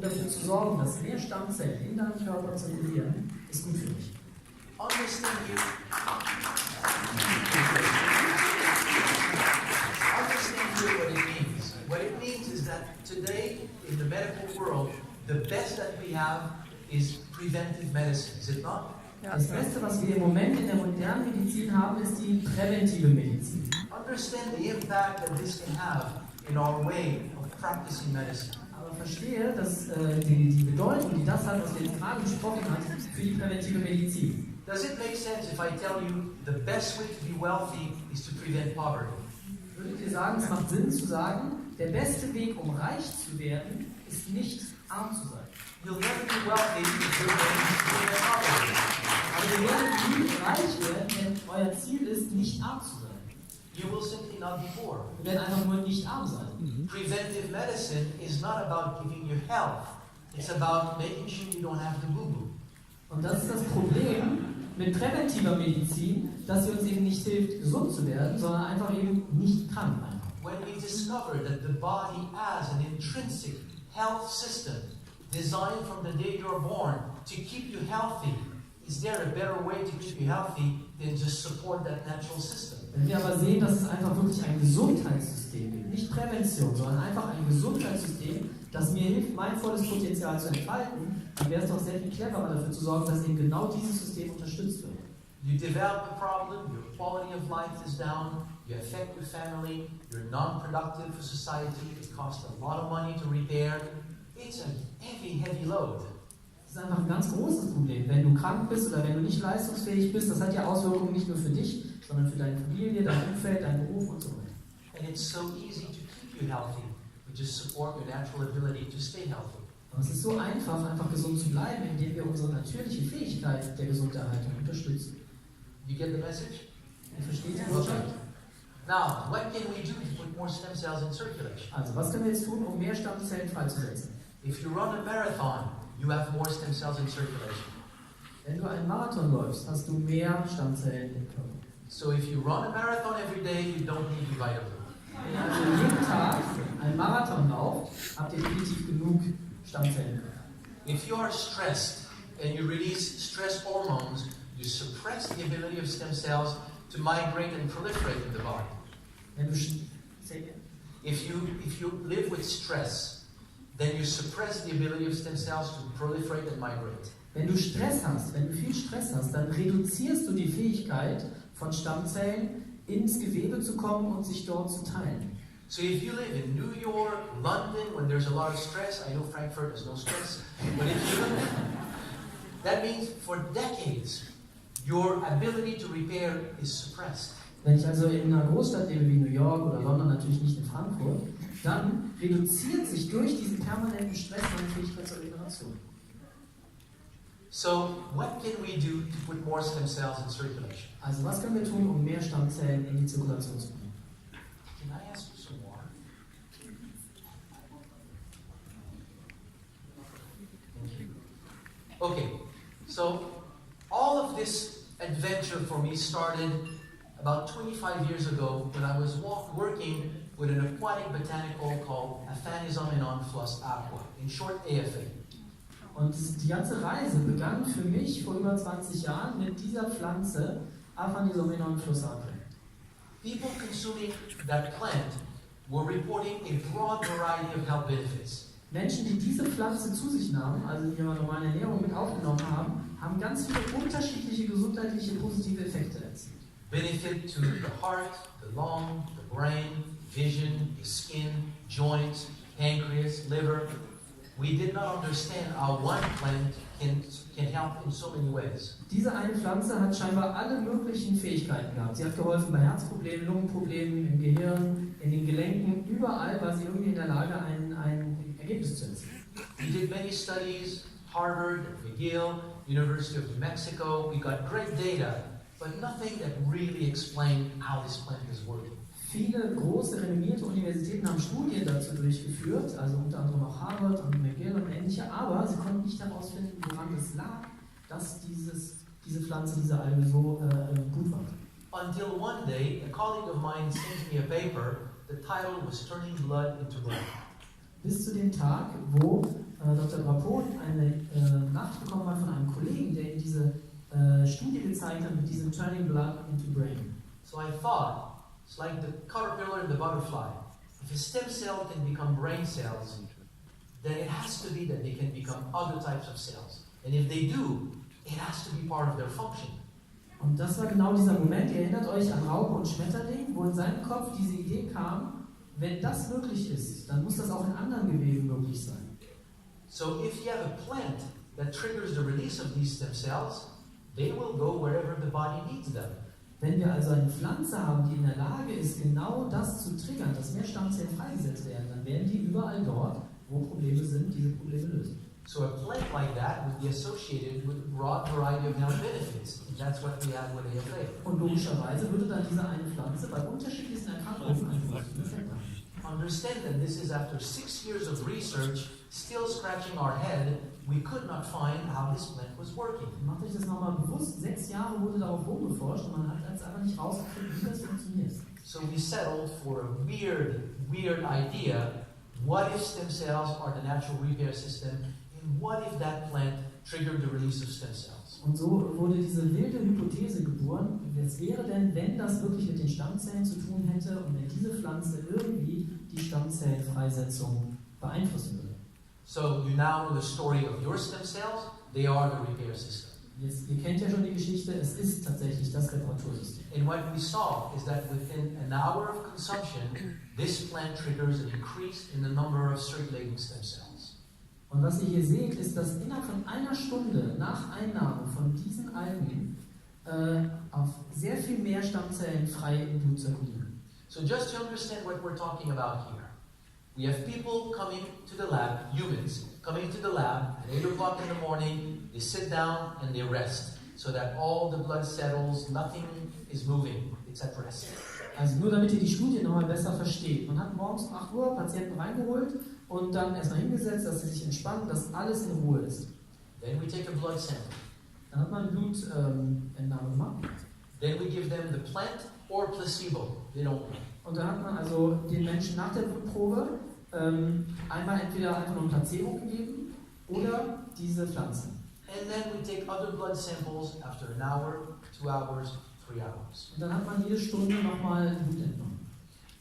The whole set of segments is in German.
und dafür zu sorgen, dass mehr Stammzellen in deinem Körper zirkulieren, ist gut für dich. Understand here what it means. What it means is that today in the medical world, the best that we have is preventive medicine, is it not? Das Beste, was wir im Moment in der modernen Medizin haben, ist die präventive Medizin. Understand the impact that this can have in our way of practicing medicine. Aber verstehe, dass die Bedeutung, die das hat, was wir jetzt gerade besprochen haben, für die präventive Medizin. Does it make sense if I tell you the best way to be wealthy is to prevent poverty? Würdet ihr sagen, es macht Sinn zu sagen, der beste Weg, um reich zu werden, ist nicht arm zu sein. You'll never be wealthy if you're going to prevent poverty. Aber ihr werdet nie reich werden, wenn euer Ziel ist, nicht arm zu sein. You will simply not be poor. Wir werden einfach nur nicht arm sein. Preventive medicine is not about giving you health. It's about making sure you don't have to boo-boo. Und das ist das Problem mit präventiver Medizin, dass sie uns eben nicht hilft, gesund zu werden, sondern einfach eben nicht krank machen. When we discover that the body has an intrinsic health system designed from the day you're born to keep you healthy, is there a better way to keep you healthy than just support that natural system? Wenn wir aber sehen, dass es einfach wirklich ein Gesundheitssystem gibt, nicht Prävention, sondern einfach ein Gesundheitssystem, das mir hilft, mein volles Potenzial zu entfalten, dann wäre es doch sehr viel cleverer dafür zu sorgen, dass eben genau dieses System unterstützt wird. You develop a problem, your quality of life is down, you affect your family, you're non-productive for society, it costs a lot of money to repair. It's a heavy, heavy load. Das ist einfach ein ganz großes Problem. Wenn du krank bist oder wenn du nicht leistungsfähig bist, das hat ja Auswirkungen nicht nur für dich, sondern für deine Familie, dein Umfeld, deinen Beruf und so weiter. And it's so easy to keep you healthy. We just support your natural ability to stay healthy. Aber es ist so einfach gesund zu bleiben, indem wir unsere natürliche Fähigkeit der Gesunderhaltung unterstützen. You get the message? Ihr versteht die Botschaft? Now, what can we do to put more stem cells in circulation? Also, was können wir jetzt tun, um mehr Stammzellen freizusetzen? If you run a marathon, you have more stem cells in circulation. Wenn du einen Marathon läufst, hast du mehr Stammzellen im Körper. So if you run a marathon every day, you don't need Revita. Wenn ihr also jeden Tag einen Marathon lauft, habt ihr definitiv genug Stammzellen im Körper. If you are stressed and you release stress hormones, you suppress the ability of stem cells to migrate and proliferate in the body. Wenn du If you live with stress, then you suppress the ability of stem cells to proliferate and migrate. Wenn du Stress hast, wenn du viel Stress hast, dann reduzierst du die Fähigkeit von Stammzellen ins Gewebe zu kommen und sich dort zu teilen. So if you live in New York, London, when there's a lot of stress, I know Frankfurt has no stress, but if you live, that means for decades, your ability to repair is suppressed. Wenn ich also in einer Großstadt lebe wie New York oder London, natürlich nicht in Frankfurt, dann reduziert sich durch diesen permanenten Stress meine Fähigkeit zur Regeneration. So what can we do to put more stem cells in circulation? Also was können wir tun, um mehr Stammzellen in die Zirkulation zu bringen? Can I ask you some more? Thank you. Okay, so all of this adventure for me started about 25 years ago when I was working with an aquatic botanical called Aphanisum flos aqua, in short AFA. Und die ganze Reise begann für mich vor über 20 Jahren mit dieser Pflanze Aphanisum flos aqua. People consuming that plant were reporting a broad variety of health benefits. Menschen, die diese Pflanze zu sich nahmen, also in ihrer normalen Ernährung mit aufgenommen haben, haben ganz viele unterschiedliche gesundheitliche positive Effekte erzielt. Benefit to the heart, the lung, the brain, vision, the skin, joints, pancreas, liver. We did not understand how one plant can help in so many ways. Diese eine Pflanze hat scheinbar alle möglichen Fähigkeiten gehabt. Sie hat geholfen bei Herzproblemen, Lungenproblemen, im Gehirn, in den Gelenken, überall war sie irgendwie in der Lage, ein Ergebnis zu erzielen. We did many studies, Harvard, McGill, University of New Mexico. We got great data, but nothing that really explained how this plant is working. Viele große, renommierte Universitäten haben Studien dazu durchgeführt, also unter anderem auch Harvard und McGill und ähnliche, aber sie konnten nicht herausfinden, woran es lag, dass diese Pflanze, diese Alge so gut war. Until one day, a colleague of mine sent me a paper. The title was Turning Blood into Blood. Bis zu dem Tag, wo Dr. turning blood into brain. So I thought, it's like the caterpillar and the butterfly. If a stem cell can become brain cells, then it has to be that they can become other types of cells. And if they do, it has to be part of their function. Und das war genau dieser Moment, ihr erinnert euch an Raupe und Schmetterling, wo in seinem Kopf diese Idee kam, wenn das möglich ist, dann muss das auch in anderen Geweben möglich sein. So if you have a plant that triggers the release of these stem cells, they will go wherever the body needs them. Wenn wir also eine Pflanze haben, die in der Lage ist, genau das zu triggern, dass mehr Stammzellen freigesetzt werden, dann werden die überall dort, wo Probleme sind, diese Probleme lösen. So a plant like that would be associated with a broad variety of health benefits. And that's what we have with AFA. Und logischerweise würde dann diese eine Pflanze bei unterschiedlichsten Erkrankungen einen positiven Effekt haben. Understand that this is after 6 years of research, still scratching our head, we could not find how this plant was working. Macht euch das nochmal bewusst, 6 Jahre wurde darauf rumgeforscht und man hat jetzt einfach nicht rausgefunden, wie das funktioniert. So we settled for a weird idea. What if stem cells are the natural repair system? And what if that plant triggered the release of stem cells? Und so wurde diese wilde Hypothese geboren, was wäre denn, wenn das wirklich mit den Stammzellen zu tun hätte und wenn diese Pflanze irgendwie die Stammzellenfreisetzung beeinflussen würde. So you now know the story of your stem cells. They are the repair system. Jetzt, ihr kennt ja schon die Geschichte, es ist tatsächlich das Reparatursystem. And what we saw is that within an hour of consumption, this plant triggers an increase in the number of circulating stem cells. Und was ihr hier seht, ist, dass innerhalb von einer Stunde nach Einnahme von diesen Algen auf sehr viel mehr Stammzellen frei im Blut zirkulieren. So just to understand what we're talking about here, we have people coming to the lab, humans, coming to the lab at 8 o'clock in the morning, they sit down and they rest, so that all the blood settles, nothing is moving, it's at rest. Also nur damit ihr die Studie nochmal besser versteht. Man hat morgens um 8 Uhr Patienten reingeholt und dann erstmal hingesetzt, dass sie sich entspannen, dass alles in Ruhe ist. Then we take a blood sample. Dann hat man Blutentnahme gemacht. Then we give them the plant or placebo. They don't know. Und dann hat man also den Menschen nach der Blutprobe einmal entweder einfach nur ein Placebo gegeben oder diese Pflanze. And then we take other blood samples after an hour, 2 hours, 3 hours. Und dann hat man jede Stunde nochmal Blut entnommen.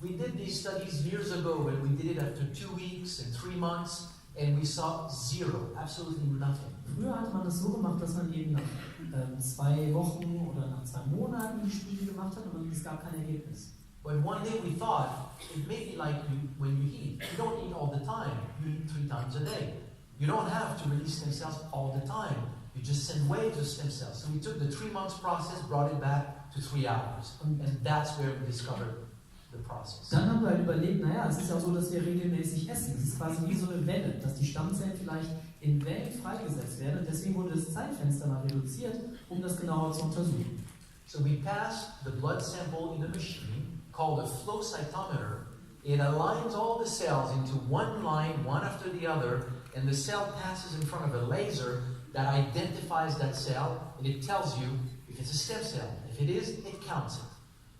We did these studies years ago and we did it after 2 weeks and 3 months and we saw zero, absolutely nothing. Früher hat man das so gemacht, dass man eben nach 2 Wochen oder nach 2 Monaten die Studie gemacht hat und es gab kein Ergebnis. But one day we thought, it may be like when you eat. You don't eat all the time, you eat 3 times a day. You don't have to release stem cells all the time. You just send waves of stem cells. So we took the 3 months process, brought it back to 3 hours. And that's where we discovered the process. Dann haben wir halt überlegt, naja, es ist ja so, dass wir regelmäßig essen. Es ist quasi wie so eine Welle, dass die Stammzellen vielleicht in Wellen freigesetzt werden. Deswegen wurde das Zeitfenster mal reduziert, um das genauer zu untersuchen. So we passed the blood sample in a machine called a flow cytometer. It aligns all the cells into one line, one after the other, and the cell passes in front of a laser that identifies that cell, and it tells you if it's a stem cell. If it is, it counts it.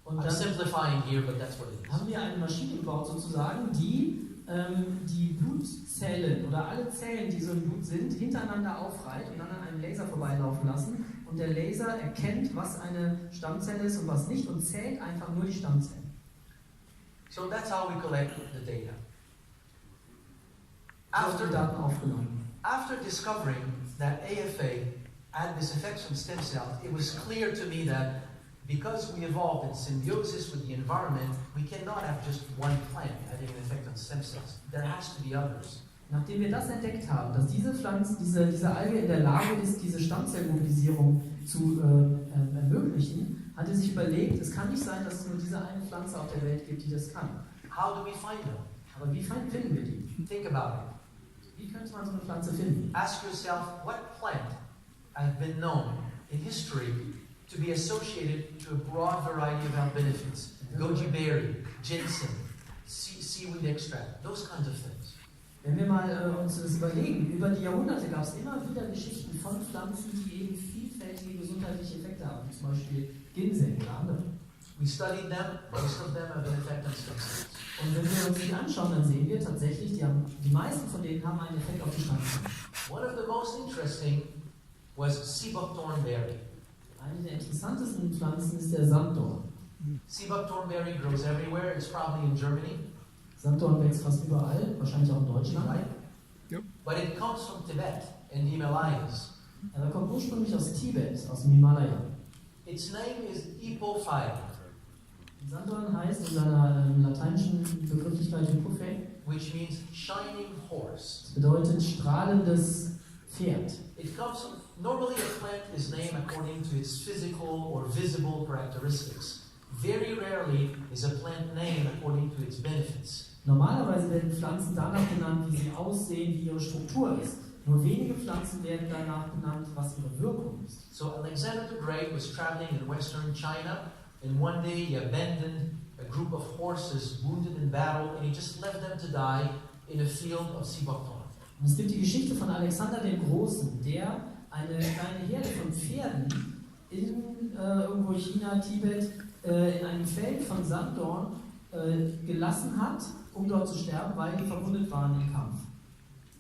Und I'm dann simplifying here, but that's what it is. haben wir eine Maschine gebaut sozusagen, die die Blutzellen oder alle Zellen, die so im Blut sind, hintereinander aufreiht und dann an einem Laser vorbeilaufen lassen. Und der Laser erkennt, was eine Stammzelle ist und was nicht und zählt einfach nur die Stammzellen. So that's how we collect the data. After die Daten aufgenommen. After discovering that AFA had this effect on stem cells, it was clear to me that because we evolved in symbiosis with the environment, we cannot have just one plant having an effect on stem cells. There has to be others. Nachdem wir das entdeckt haben, dass diese Pflanze, diese Alge in der Lage ist, diese Stammzellmobilisierung zu ermöglichen, hat er sich überlegt, es kann nicht sein, dass es nur diese eine Pflanze auf der Welt gibt, die das kann. How do we find them? Aber wie finden wir die? Think about it. Wie könnte man so eine Pflanze finden? Ask yourself, what plant has been known in history to be associated to a broad variety of health benefits? Goji berry, ginseng, seaweed extract, those kinds of things. Wenn wir mal uns das überlegen, über die Jahrhunderte gab es immer wieder Geschichten von Pflanzen, die eben vielfältige gesundheitliche Effekte haben, zum Beispiel Ginseng oder andere. We studied them, most of them have an effect on stem cells. Und wenn wir uns die anschauen, dann sehen wir tatsächlich, die meisten von denen haben einen Effekt auf die Stammzellen. One of the most interesting was sea buckthorn berry. Eine der interessantesten Pflanzen ist der Sanddorn. Sea buckthornberry grows everywhere. It's probably in Germany, Sanddorn wächst fast überall, wahrscheinlich auch in Deutschland. right? Yep. But it comes from Tibet and the Himalayas. Er kommt ursprünglich aus Tibet, aus dem Himalaya. Its name is Ipophyte, Sanddorn heißt in seiner lateinischen Begrifflichkeit Hypophae, which means shining horse. das bedeutet strahlendes Pferd. It comes from, normally a plant is named according to its physical or visible characteristics. Very rarely is a plant named according to its benefits. Normalerweise werden Pflanzen danach benannt, wie sie aussehen, wie ihre Struktur ist. Nur wenige Pflanzen werden danach benannt, was ihre Wirkung ist. So Alexander the Great was traveling in western China, and one day he abandoned a group of horses wounded in battle, and he just left them to die in a field of sea buckthorn. Und es gibt die Geschichte von Alexander dem Großen, der eine kleine Herde von Pferden in irgendwo China, Tibet, in einem Feld von Sanddorn gelassen hat, um dort zu sterben, weil die verwundet waren im Kampf.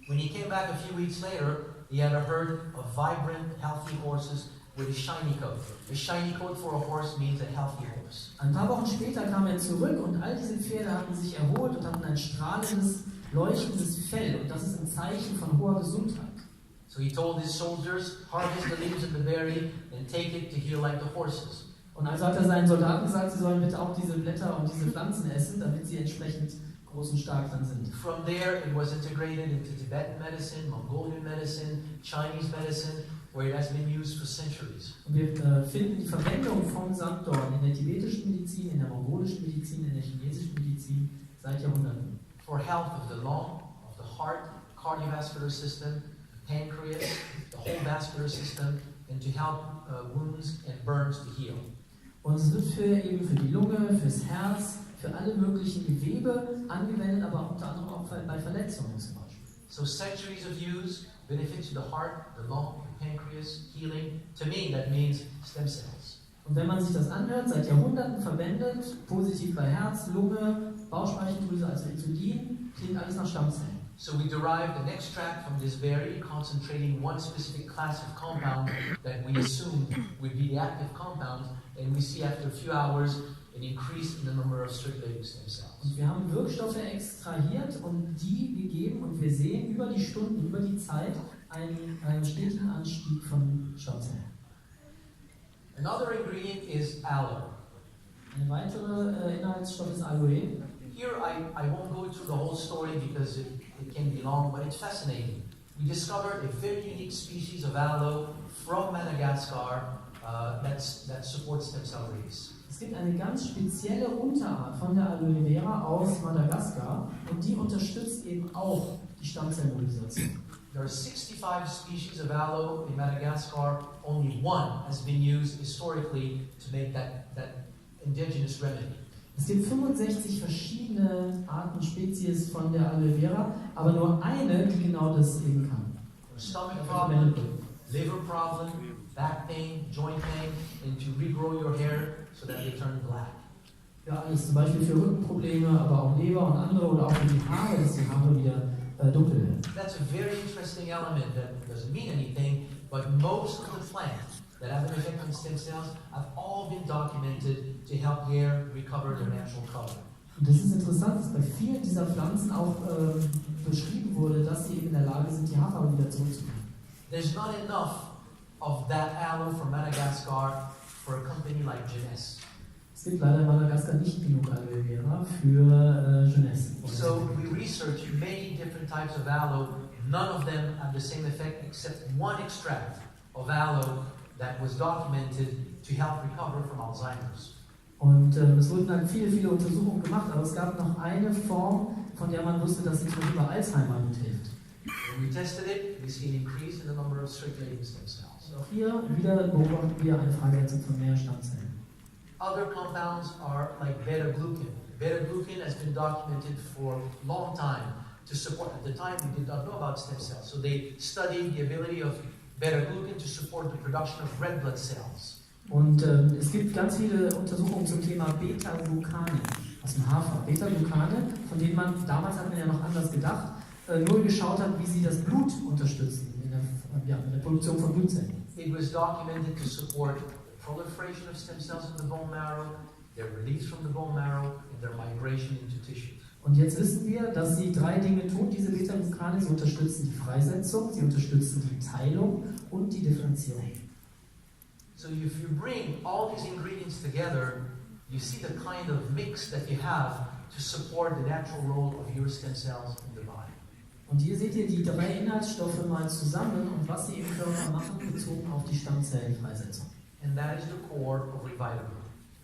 When he came back a few weeks later, he had a herd of vibrant, healthy horses with a shiny coat. A shiny coat for a horse means a healthy horse. Ein paar Wochen später kam er zurück und all diese Pferde hatten sich erholt und hatten ein strahlendes, leuchtendes Fell. Und das ist ein Zeichen von hoher Gesundheit. So he told his soldiers, harvest the leaves of the berry and take it to heal like the horses. Und also hat er seinen Soldaten gesagt, sie sollen bitte auch diese Blätter und diese Pflanzen essen, damit sie entsprechend groß und stark dann sind. From there, it was integrated into Tibetan medicine, Mongolian medicine, Chinese medicine, where it has been used for centuries. Und wir finden die Verwendung von Sanddorn in der tibetischen Medizin, in der mongolischen Medizin, in der chinesischen Medizin seit Jahrhunderten. For health of the lung, of the heart, cardiovascular system, pancreas, the whole vascular system, and to help wounds and burns to heal. Und es wird eben für die Lunge, fürs Herz, für alle möglichen Gewebe angewendet, aber unter anderem auch bei Verletzungen zum Beispiel. So centuries of use, benefits to the heart, the lung, the pancreas, healing. To me, that means stem cells. Und wenn man sich das anhört, seit Jahrhunderten verwendet, positiv bei Herz, Lunge, Bauchspeicheldrüse, also Insulin, klingt alles nach Stammzellen. So we derived an extract from this berry, concentrating one specific class of compound that we assumed would be the active compound, and we see after a few hours an increase in the number of circulating stem cells. Und wir haben Wirkstoffe extrahiert und die gegeben und wir sehen über die Stunden, über die Zeit einen stetigen Anstieg von Stammzellen. Another ingredient is aloe. Ein weiterer Inhaltsstoff ist Aloe. Here I won't go through the whole story because it can be long, but it's fascinating. We discovered a very unique species of aloe from Madagascar that supports stem cell release. Es gibt eine ganz spezielle Unterart von der Aloe Vera aus Madagaskar und die unterstützt eben auch die Stammzellmobilisation. There are 65 species of aloe in Madagascar. Only one has been used historically to make that indigenous remedy. Es gibt 65 verschiedene Arten, Spezies von der Aloe Vera, aber nur eine, die genau das eben kann. Stomach problem, liver problem, back pain, joint pain, and to regrow your hair so that they turn black. Ja, alles zum Beispiel für Rückenprobleme, aber auch Leber und andere oder auch für die Haare, dass die Haare wieder dunkel werden. That's a very interesting element that doesn't mean anything, but most of the plants that have an effect on stem cells have all been documented to help hair recover their natural color. Und das ist interessant, dass bei vielen dieser Pflanzen auch beschrieben wurde, dass sie eben in der Lage sind, die Haarfarbe wieder zurückzubringen. There's not enough of that aloe from Madagascar for a company like Jeunesse. Es gibt leider in Madagaskar nicht genug Aloe Vera für Jeunesse. So we researched many different types of aloe. None of them have the same effect except one extract of aloe that was documented to help recover from Alzheimer's. Und es wurden dann viele Untersuchungen gemacht, aber es gab noch eine Form, von der man wusste, dass sie zum Beispiel bei Alzheimer mithilft. When we tested it, we see an increase in the number of circulating stem cells. Und auch hier wieder beobachten wir eine Freisetzung von mehr Stammzellen. Other compounds are like beta-glucan. Beta-glucan has been documented for a long time to support. At the time, we did not know about stem cells, so they studied the ability of beta-glucan to support the production of red blood cells. Und es gibt ganz viele Untersuchungen zum Thema Beta-Glucane aus dem Hafer. Beta-Glucane, von denen man, damals hat man ja noch anders gedacht, nur geschaut hat, wie sie das Blut unterstützen in der Produktion von Blutzellen. It was documented to support proliferation of stem cells in the bone marrow, their release from the bone marrow, and their migration into tissues. Und jetzt wissen wir, dass sie 3 Dinge tun, diese Beta-Glucane. Sie unterstützen die Freisetzung, sie unterstützen die Teilung und die Differenzierung. So if you bring all these ingredients together, you see the kind of mix that you have to support the natural role of your stem cells in the body. Und hier seht ihr die 3 Inhaltsstoffe mal zusammen und was sie im Körper machen, bezogen auf die Stammzellenfreisetzung. And that is the core of Revita.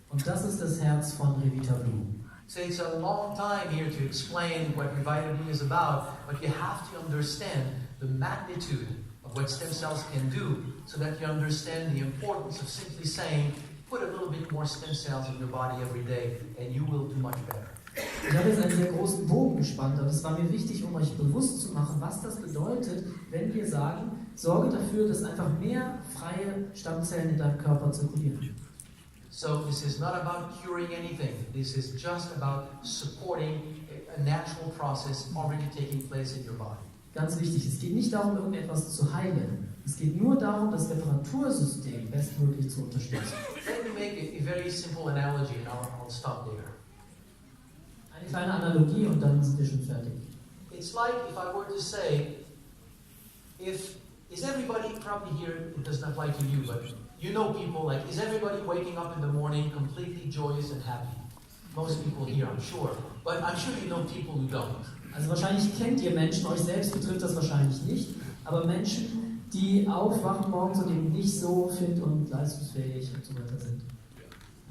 Und das ist das Herz von Revita Blue. So it's a long time here to explain what Revita is about, but you have to understand the magnitude of what stem cells can do so that you understand the importance of simply saying, put a little bit more stem cells in your body every day and you will do much better. Ich habe jetzt einen sehr großen Bogen gespannt, aber es war mir wichtig, um euch bewusst zu machen, was das bedeutet, wenn wir sagen, sorge dafür, dass einfach mehr freie Stammzellen in deinem Körper zirkulieren. So this is not about curing anything. This is just about supporting a natural process already taking place in your body. Ganz wichtig, es geht nicht darum, irgendetwas zu heilen. Es geht nur darum, das Reparatursystem bestmöglich zu unterstützen. Let me make a very simple analogy and I'll stop there. Eine kleine Analogie und dann sind wir schon fertig. It's like if I were to say, is everybody probably here, it does not apply to you, but you know people, like, is everybody waking up in the morning completely joyous and happy? Most people here, I'm sure. But I'm sure you know people who don't. Also wahrscheinlich kennt ihr Menschen, euch selbst betrifft das wahrscheinlich nicht, aber Menschen, die aufwachen morgens und eben nicht so fit und leistungsfähig und so weiter sind.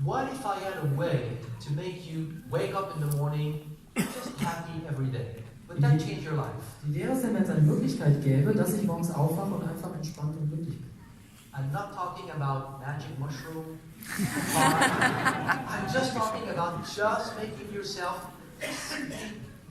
What if I had a way to make you wake up in the morning just happy every day? Would that change your life? Wie wäre es denn, wenn es eine Möglichkeit gäbe, dass ich morgens aufwache und einfach entspannt und glücklich bin? I'm not talking about magic mushroom. I'm just talking about just making yourself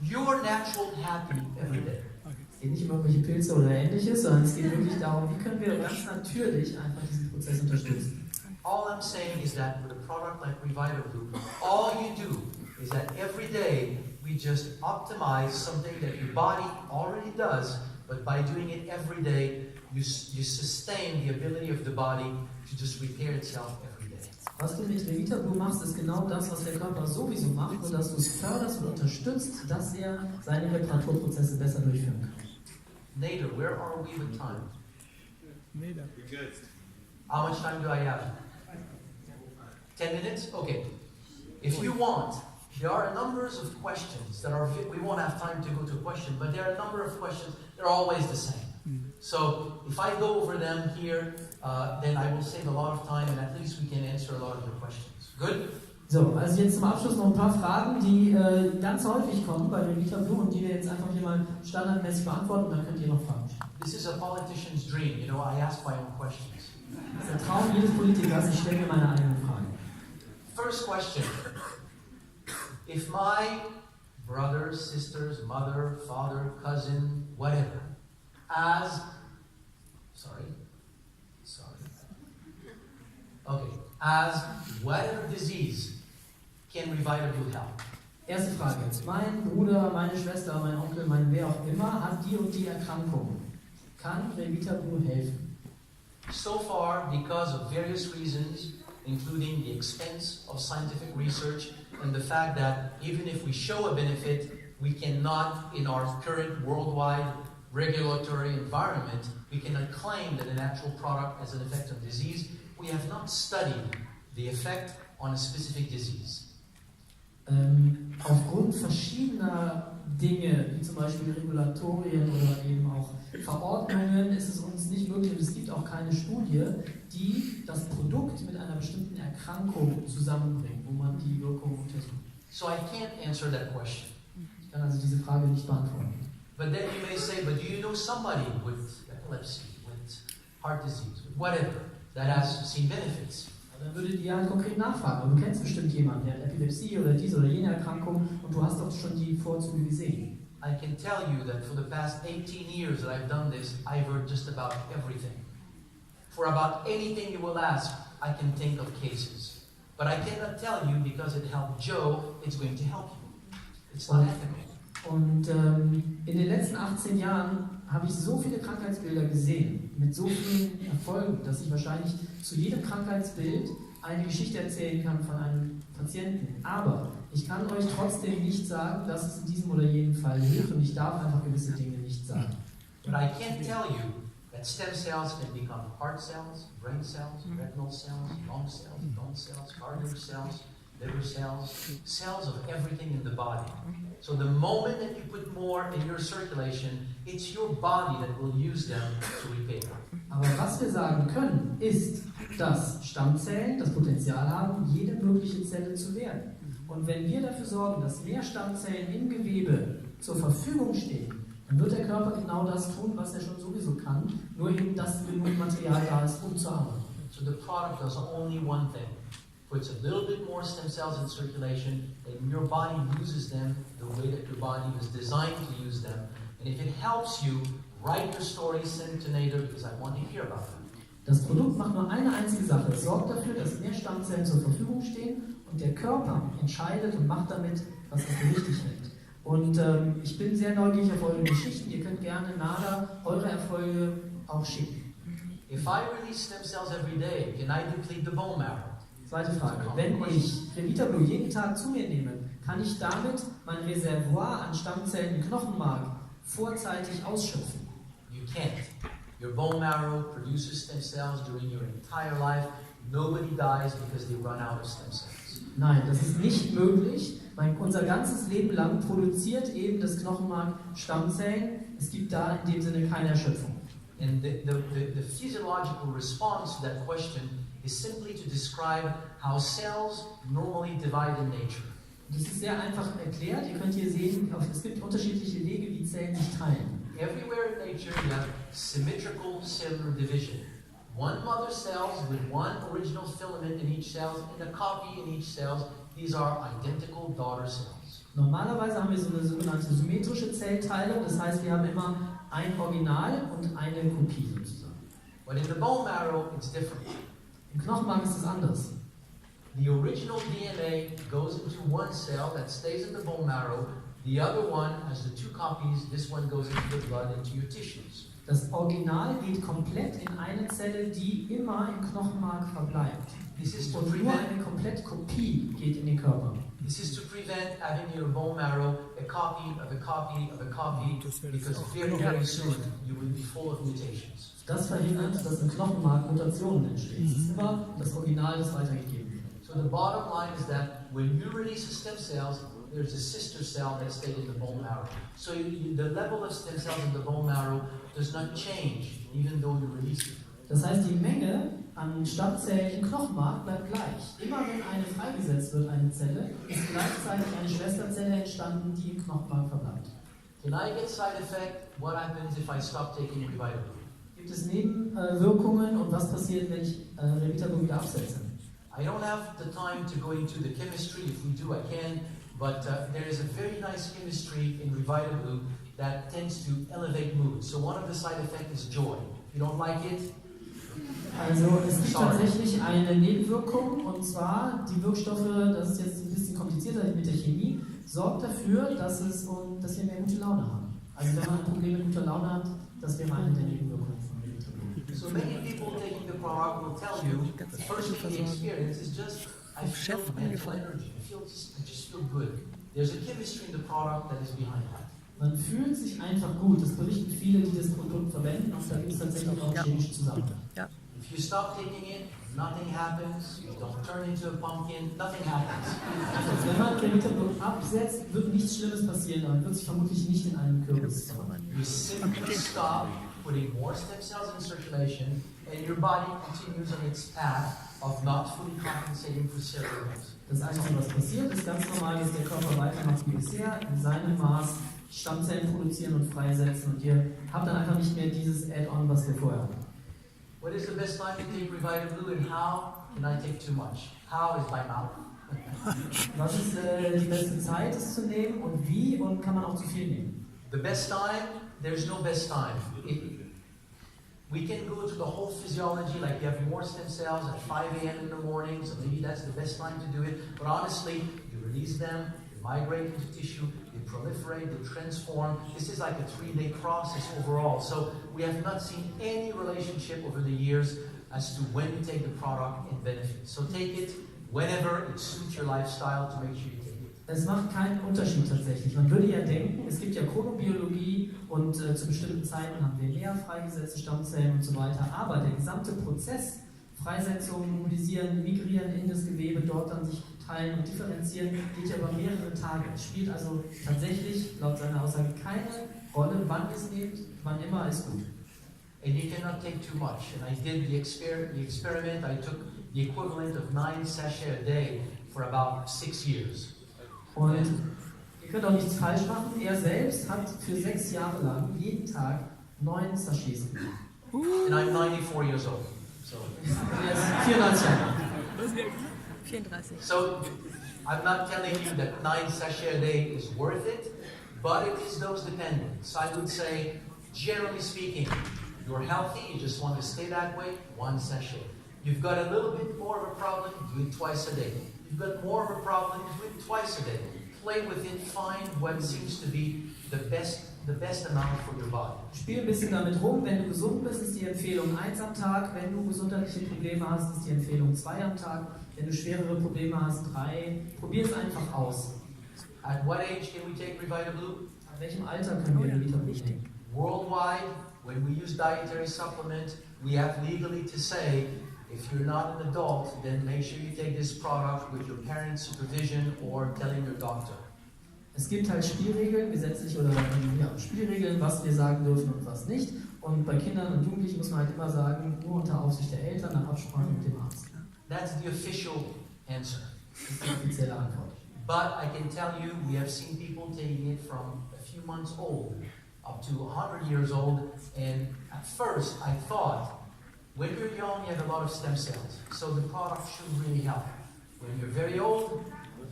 your natural happy every day. Es geht nicht um irgendwelche Pilze oder ähnliches, sondern es geht wirklich darum, wie können wir ganz natürlich einfach diesen Prozess unterstützen. All I'm saying is that with a product like Revita Blue, all you do is that every day we just optimize something that your body already does, but by doing it every day, you sustain the ability of the body to just repair itself every day. Was du mit Revita Blue machst, ist genau das, was der Körper sowieso macht, nur dass du es förderst und unterstützt, dass er seine Reparaturprozesse besser durchführen kann. Nader, where are we with time? Nader. Good. How much time do I have? 10 minutes? Okay. If you want, there are numbers of questions that are, we won't have time to go to a question, but there are a number of questions that are always the same. So if I go over them here, then I will save a lot of time and at least we can answer a lot of your questions. Good? So, also jetzt zum Abschluss noch ein paar Fragen, die ganz häufig kommen bei Revita Blue und die wir jetzt einfach hier mal standardmäßig beantworten und dann könnt ihr noch Fragen stellen. This is a politician's dream, you know, I ask my own questions. Das ist der Traum jedes Politikers, ich stelle mir meine eigenen Fragen. First question. If my brothers, sisters, mother, father, cousin, whatever, as whatever disease can Revita Blue help? Erste Frage. Mein Bruder, meine Schwester, mein Onkel, mein wer auch immer hat die und die Erkrankung. Kann Revita Blue helfen? So far, because of various reasons, including the expense of scientific research and the fact that even if we show a benefit, we cannot, in our current worldwide regulatory environment, we cannot claim that an actual product has an effect on disease. We have not studied the effect on a specific disease. Aufgrund verschiedener Dinge, wie zum Beispiel Regulatorien oder eben auch Verordnungen, ist es uns nicht möglich und es gibt auch keine Studie, die das Produkt mit einer bestimmten Erkrankung zusammenbringt, wo man die Wirkung untersucht. So I can't answer that question. Ich kann also diese Frage nicht beantworten. But then you may say, but do you know somebody with epilepsy, with heart disease, with whatever, that has seen benefits? Dann würdet ihr halt konkret nachfragen. Aber du kennst bestimmt jemanden, der hat Epilepsie oder diese oder jene Erkrankung und du hast doch schon die Vorzüge gesehen. I can tell you that for the past 18 years that I've done this, I've heard just about everything. For about anything you will ask, I can think of cases. But I cannot tell you because it helped Joe, it's going to help you. It's not ethical. Und in den letzten 18 Jahren habe ich so viele Krankheitsbilder gesehen, mit so vielen Erfolgen, dass ich wahrscheinlich zu jedem Krankheitsbild eine Geschichte erzählen kann von einem Patienten. Aber ich kann euch trotzdem nicht sagen, dass es in diesem oder jenem Fall hilft und ich darf einfach gewisse Dinge nicht sagen. But I can tell you that stem cells can become heart cells, brain cells, retinal cells, lung cells, bone cells, cardiac cells, liver cells, cells of everything in the body. So the moment that you put more in your circulation, it's your body that will use them to repair. Aber was wir sagen können, ist, dass Stammzellen das Potenzial haben, jede mögliche Zelle zu werden. Und wenn wir dafür sorgen, dass mehr Stammzellen im Gewebe zur Verfügung stehen, dann wird der Körper genau das tun, was er schon sowieso kann, nur eben, dass genug Material da ist, um zu arbeiten. So the product does only one thing. Puts a little bit more stem cells in circulation, and your body uses them the way that your body was designed to use them. And if it helps you, write your story, send it to NATO, because I want to hear about them. Das Produkt macht nur eine einzige Sache. Es sorgt dafür, dass mehr Stammzellen zur Verfügung stehen und der Körper entscheidet und macht damit, was er für richtig hält. Und ich bin sehr neugierig auf eure Geschichten. Ihr könnt gerne NADA eure Erfolge auch schicken. If I release stem cells every day, can I deplete the bone marrow? Zweite Frage. Wenn ich Revita jeden Tag zu mir nehme, kann ich damit mein Reservoir an Stammzellen im Knochenmark vorzeitig ausschöpfen? You can't. Your bone marrow produces stem cells during your entire life. Nobody dies because they run out of stem cells. Nein, das ist nicht möglich. Unser ganzes Leben lang produziert eben das Knochenmark Stammzellen. Es gibt da in dem Sinne keine Erschöpfung. And the physiological response to that question is simply to describe how cells normally divide in nature. Das ist sehr einfach erklärt. Ihr könnt hier sehen, es gibt unterschiedliche Wege, wie Zellen sich teilen. Everywhere in nature you have symmetrical cellular division. One mother cells with one original filament in each cell and a copy in each cell. These are identical daughter cells. Normalerweise haben wir so eine sogenannte symmetrische Zellteilung. Das heißt, wir haben immer ein Original und eine Kopie sozusagen. But in the bone marrow, it's different. Im Knochenmark ist es anders. The original DNA goes into one cell that stays in the bone marrow. The other one has the two copies. This one goes into the blood, into your tissues. Das Original geht komplett in eine Zelle, die immer im Knochenmark verbleibt. Und nur eine komplette Kopie geht in den Körper. This is to prevent having in your bone marrow a copy of a copy of a copy, because very, very soon you will be full of mutations. Das verhindert, dass im Knochenmark Mutationen entstehen. Es ist immer das Original, das weitergegeben wird. So the bottom line is that when you release the stem cells, there's a sister cell that stayed in the bone marrow. So the level of stem cells in the bone marrow does not change, even though you release it. Das heißt, die Menge an Stammzellen im Knochenmark bleibt gleich. Immer wenn eine freigesetzt wird, eine Zelle, ist gleichzeitig eine Schwesterzelle entstanden, die im Knochenmark verbleibt. Can I get side effect? What happens if I stop taking Revita? Gibt es Nebenwirkungen und was passiert, wenn ich Revita wieder absetze? I don't have the time to go into the chemistry. If we do, I can. But there is a very nice chemistry in Revita Blue that tends to elevate mood. So one of the side effects is joy. If you don't like it, also es gibt tatsächlich eine Nebenwirkung, und zwar die Wirkstoffe, das ist jetzt ein bisschen komplizierter mit der Chemie, sorgt dafür, dass wir mehr gute Laune haben. Also wenn man ein Problem mit guter Laune hat, das wäre eine der Nebenwirkungen von Revita. So many people taking the product will tell you the first thing they experience is just I feel mental energy. I just feel good. There's a chemistry in the product that is behind that. Man fühlt sich einfach gut. Das berichten viele, die das Produkt verwenden, und da gibt es tatsächlich auch chemische Zusammenhänge. Ja. If you stop taking it, nothing happens. You don't turn into a pumpkin. Nothing happens. Also wenn man Revita absetzt, wird nichts Schlimmes passieren. Man wird sich vermutlich nicht in einem Kürbis verwandeln. You simply stop putting more stem cells in circulation, and your body continues on its path of not fully compensating for cellular loss. Das Einzige, was passiert, ist ganz normal, dass der Körper weitermacht wie bisher, in seinem Maß Stammzellen produzieren und freisetzen, und ihr habt dann einfach nicht mehr dieses Add-on, was wir vorher hatten. What is the best time to take Revita Blue, and how can I take too much? How is by mouth. Was ist die beste Zeit, es zu nehmen, und wie, und kann man auch zu viel nehmen? The best time, there's no best time. We can go to the whole physiology, like you have more stem cells at 5 a.m. in the morning, so maybe that's the best time to do it. But honestly, you release them, they migrate into tissue, they proliferate, they transform. This is like a 3-day process overall. So we have not seen any relationship over the years as to when you take the product and benefit. So take it whenever it suits your lifestyle to make sure you take it. Es macht keinen Unterschied tatsächlich. Man würde ja denken, es gibt ja Chronobiologie und zu bestimmten Zeiten haben wir mehr freigesetzte Stammzellen und so weiter. Aber der gesamte Prozess, Freisetzung, Mobilisieren, Migrieren in das Gewebe, dort dann sich teilen und differenzieren, geht ja über mehrere Tage. Es spielt also tatsächlich laut seiner Aussage keine Rolle, wann ihr es nehmt, wann immer ist gut. And you cannot take too much. And I did the experiment. I took the equivalent of 9 sachets a day for about 6 years. Und ihr könnt auch nichts falsch machen. Er selbst hat für 6 Jahre lang jeden Tag 9 Sachets gemacht. And I'm 94 years old. So. Er ist 94 Jahre alt. 34. So I'm not telling you that 9 sachets a day is worth it, but it is dose dependent. So I would say, generally speaking, you're healthy, you just want to stay that way, 1 sachet. You've got a little bit more of a problem, do it twice a day. You've got more of a problem, do it twice a day. Play with it, find what seems to be the best amount for your body. Spiel ein bisschen damit rum. Wenn du gesund bist, ist die Empfehlung 1 am Tag. Wenn du gesundheitliche Probleme hast, ist die Empfehlung 2 am Tag. Wenn du schwerere Probleme hast, 3. Probier es einfach aus. At what age can we take Revita Blue? An welchem Alter können wir Revita Blue nehmen? Worldwide, when we use dietary supplement, we have legally to say, if you're not an adult, then make sure you take this product with your parents' supervision or telling your doctor. Es gibt halt Spielregeln, gesetzlich oder Spielregeln, was wir sagen dürfen und was nicht. Und bei Kindern und Jugendlichen muss man halt immer sagen, nur unter Aufsicht der Eltern, nach Absprache mit dem Arzt. That's the official answer. Das ist die offizielle Antwort. But I can tell you, we have seen people taking it from a few months old up to 100 years old. And at first, I thought, when you're young, you have a lot of stem cells. So the product should really help. When you're very old,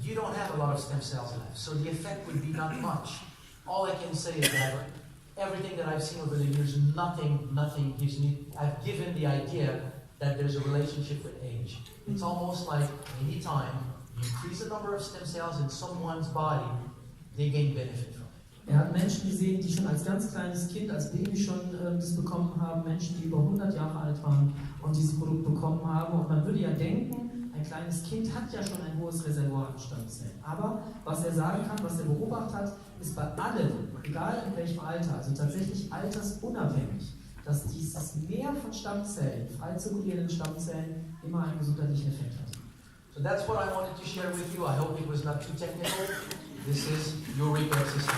you don't have a lot of stem cells left. So the effect would be not much. All I can say is that everything that I've seen over the years, nothing gives me, I've given the idea that there's a relationship with age. It's almost like any time you increase the number of stem cells in someone's body, they gain benefit from it. Er hat Menschen gesehen, die schon als ganz kleines Kind, als Baby schon das bekommen haben, Menschen, die über 100 Jahre alt waren und dieses Produkt bekommen haben. Und man würde ja denken, ein kleines Kind hat ja schon ein hohes Reservoir an Stammzellen. Aber was er sagen kann, was er beobachtet hat, ist bei allen, egal in welchem Alter, also tatsächlich altersunabhängig, dass dieses Mehr von Stammzellen, frei zirkulierenden Stammzellen, immer einen gesundheitlichen Effekt hat. So that's what I wanted to share with you. I hope it was not too technical. This is your repair system.